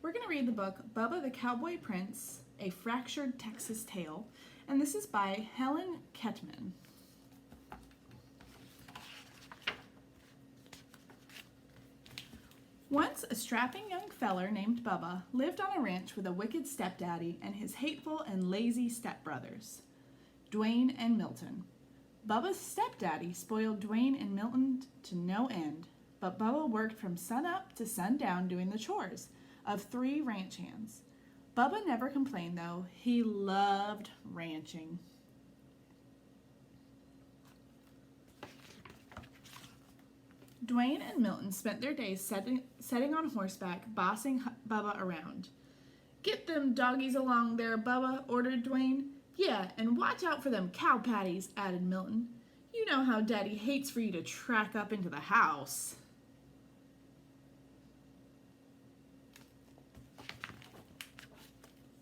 We're going to read the book Bubba the Cowboy Prince, A Fractured Texas Tale, and this is by Helen Kettman. Once a strapping young feller named Bubba lived on a ranch with a wicked stepdaddy and his hateful and lazy stepbrothers, Dwayne and Milton. Bubba's stepdaddy spoiled Dwayne and Milton to no end, but Bubba worked from sunup to sundown doing the chores of 3 ranch hands. Bubba never complained, though. He loved ranching. Dwayne and Milton spent their days setting on horseback, bossing Bubba around. "Get them doggies along there, Bubba," ordered Dwayne. "Yeah, and watch out for them cow patties," added Milton. "You know how Daddy hates for you to track up into the house."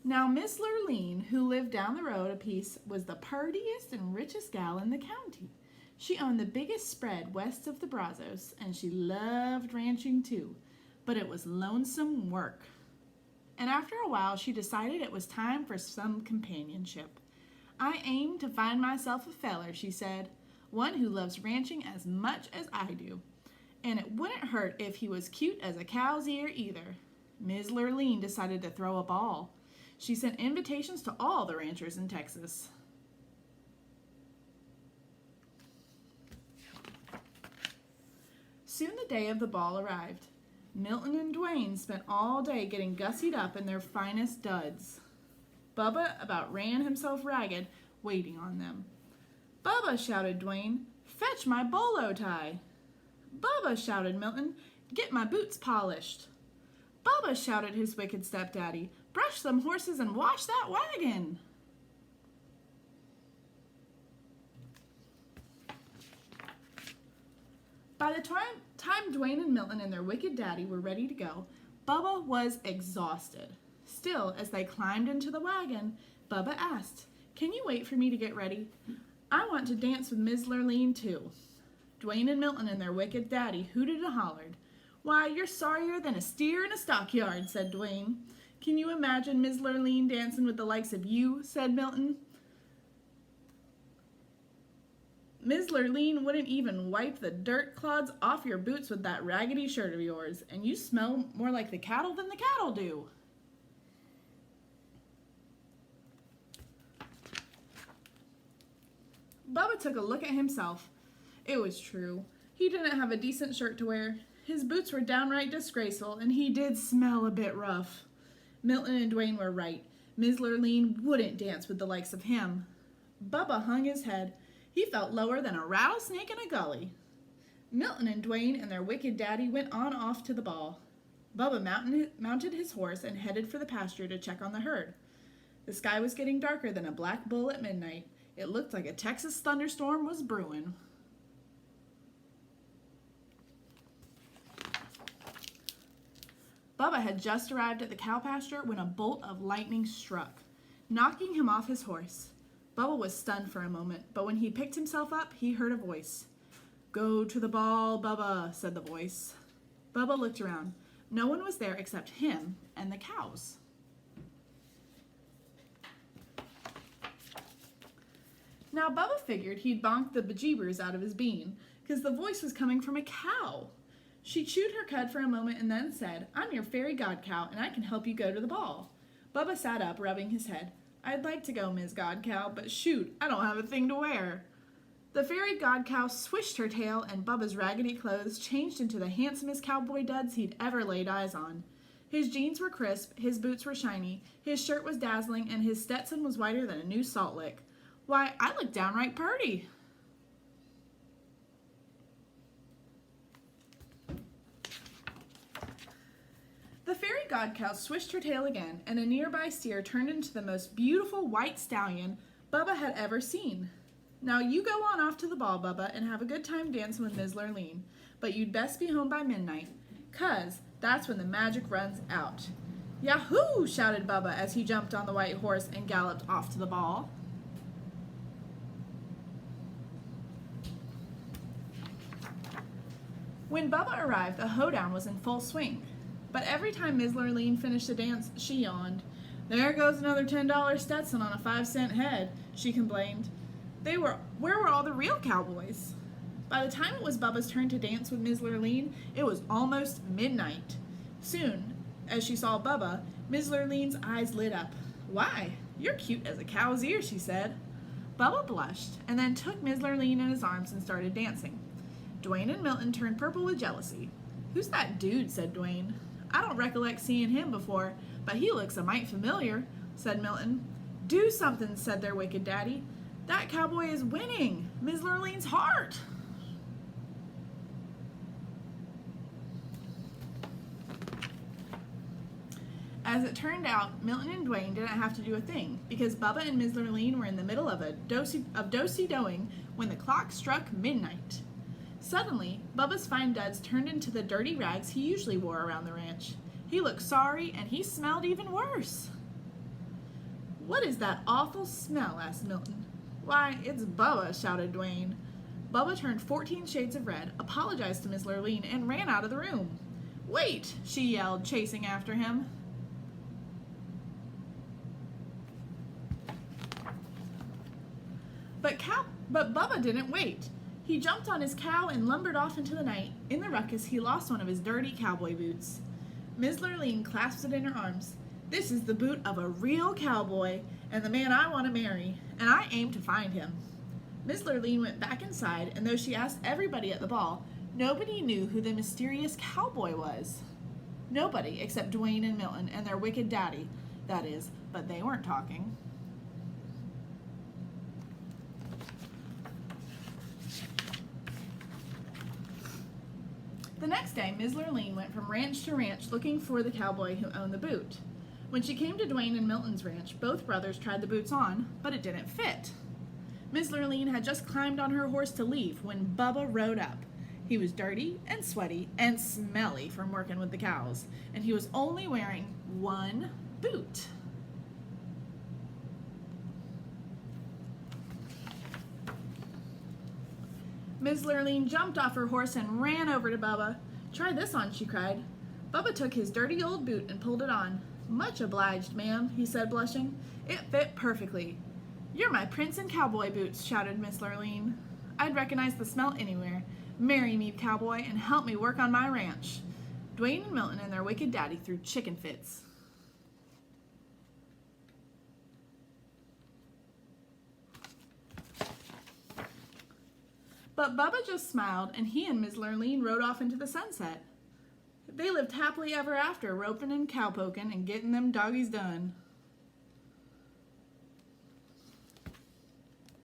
Now, Miss Lurleen, who lived down the road a piece, was the purtiest and richest gal in the county. She owned the biggest spread west of the Brazos, and she loved ranching too, but it was lonesome work. And after a while, she decided it was time for some companionship. "I aim to find myself a feller," she said, "one who loves ranching as much as I do. And it wouldn't hurt if he was cute as a cow's ear either." Ms. Lurleen decided to throw a ball. She sent invitations to all the ranchers in Texas. Soon the day of the ball arrived. Milton and Dwayne spent all day getting gussied up in their finest duds. Bubba about ran himself ragged, waiting on them. "Bubba," shouted Dwayne, "fetch my bolo tie." "Bubba," shouted Milton, "get my boots polished." "Bubba," shouted his wicked stepdaddy, "brush them horses and wash that wagon." By the time Dwayne and Milton and their wicked daddy were ready to go, Bubba was exhausted. Still, as they climbed into the wagon, Bubba asked, "Can you wait for me to get ready? I want to dance with Miss Lurleen too." Dwayne and Milton and their wicked daddy hooted and hollered. "Why, you're sorrier than a steer in a stockyard," said Dwayne. "Can you imagine Miss Lurleen dancing with the likes of you?" said Milton. "Miss Lurleen wouldn't even wipe the dirt clods off your boots with that raggedy shirt of yours, and you smell more like the cattle than the cattle do." Bubba took a look at himself. It was true. He didn't have a decent shirt to wear. His boots were downright disgraceful, and he did smell a bit rough. Milton and Dwayne were right. Miss Lurleen wouldn't dance with the likes of him. Bubba hung his head. He felt lower than a rattlesnake in a gully. Milton and Dwayne and their wicked daddy went on off to the ball. Bubba mounted his horse and headed for the pasture to check on the herd. The sky was getting darker than a black bull at midnight. It looked like a Texas thunderstorm was brewing. Bubba had just arrived at the cow pasture when a bolt of lightning struck, knocking him off his horse. Bubba was stunned for a moment, but when he picked himself up, he heard a voice. "Go to the ball, Bubba," said the voice. Bubba looked around. No one was there except him and the cows. Now Bubba figured he'd bonked the bejeebers out of his bean, because the voice was coming from a cow. She chewed her cud for a moment and then said, "I'm your fairy god cow, and I can help you go to the ball." Bubba sat up, rubbing his head. "I'd like to go, Ms. God Cow, but shoot, I don't have a thing to wear." The fairy god cow swished her tail, and Bubba's raggedy clothes changed into the handsomest cowboy duds he'd ever laid eyes on. His jeans were crisp, his boots were shiny, his shirt was dazzling, and his Stetson was whiter than a new salt lick. "Why, I look downright purty." The fairy god cow swished her tail again, and a nearby steer turned into the most beautiful white stallion Bubba had ever seen. "Now you go on off to the ball, Bubba, and have a good time dancing with Ms. Lurleen, but you'd best be home by midnight, 'cause that's when the magic runs out." "Yahoo!" shouted Bubba as he jumped on the white horse and galloped off to the ball. When Bubba arrived, the hoedown was in full swing. But every time Miss Lurleen finished a dance, she yawned. "There goes another $10 Stetson on a 5-cent head," she complained. Where were all the real cowboys? By the time it was Bubba's turn to dance with Miss Lurleen, it was almost midnight. Soon, as she saw Bubba, Miss Lurleen's eyes lit up. "Why, you're cute as a cow's ear," she said. Bubba blushed and then took Miss Lurleen in his arms and started dancing. Dwayne and Milton turned purple with jealousy. "Who's that dude?" said Dwayne. "I don't recollect seeing him before, but he looks a mite familiar," said Milton. "Do something," said their wicked daddy. "That cowboy is winning Miss Lurleen's heart." As it turned out, Milton and Dwayne didn't have to do a thing, because Bubba and Miss Lurleen were in the middle of do-si-doing when the clock struck midnight. Suddenly, Bubba's fine duds turned into the dirty rags he usually wore around the ranch. He looked sorry, and he smelled even worse. "What is that awful smell?" asked Milton. "Why, it's Bubba," shouted Dwayne. Bubba turned 14 shades of red, apologized to Miss Lurleen, and ran out of the room. "Wait!" she yelled, chasing after him. But Bubba didn't wait. He jumped on his cow and lumbered off into the night. In the ruckus, he lost one of his dirty cowboy boots. Miss Lurleen clasped it in her arms. "This is the boot of a real cowboy, and the man I want to marry, and I aim to find him." Miss Lurleen went back inside, and though she asked everybody at the ball, nobody knew who the mysterious cowboy was. Nobody except Dwayne and Milton and their wicked daddy, that is, but they weren't talking. The next day, Miss Lurleen went from ranch to ranch looking for the cowboy who owned the boot. When she came to Dwayne and Milton's ranch, both brothers tried the boots on, but it didn't fit. Miss Lurleen had just climbed on her horse to leave when Bubba rode up. He was dirty and sweaty and smelly from working with the cows, and he was only wearing one boot. Miss Lurleen jumped off her horse and ran over to Bubba. "Try this on," she cried. Bubba took his dirty old boot and pulled it on. "Much obliged, ma'am," he said, blushing. "It fit perfectly." "You're my prince in cowboy boots," shouted Miss Lurleen. "I'd recognize the smell anywhere. Marry me, cowboy, and help me work on my ranch." Dwayne and Milton and their wicked daddy threw chicken fits. But Bubba just smiled, and he and Miss Lurleen rode off into the sunset. They lived happily ever after, roping and cowpoking and getting them doggies done.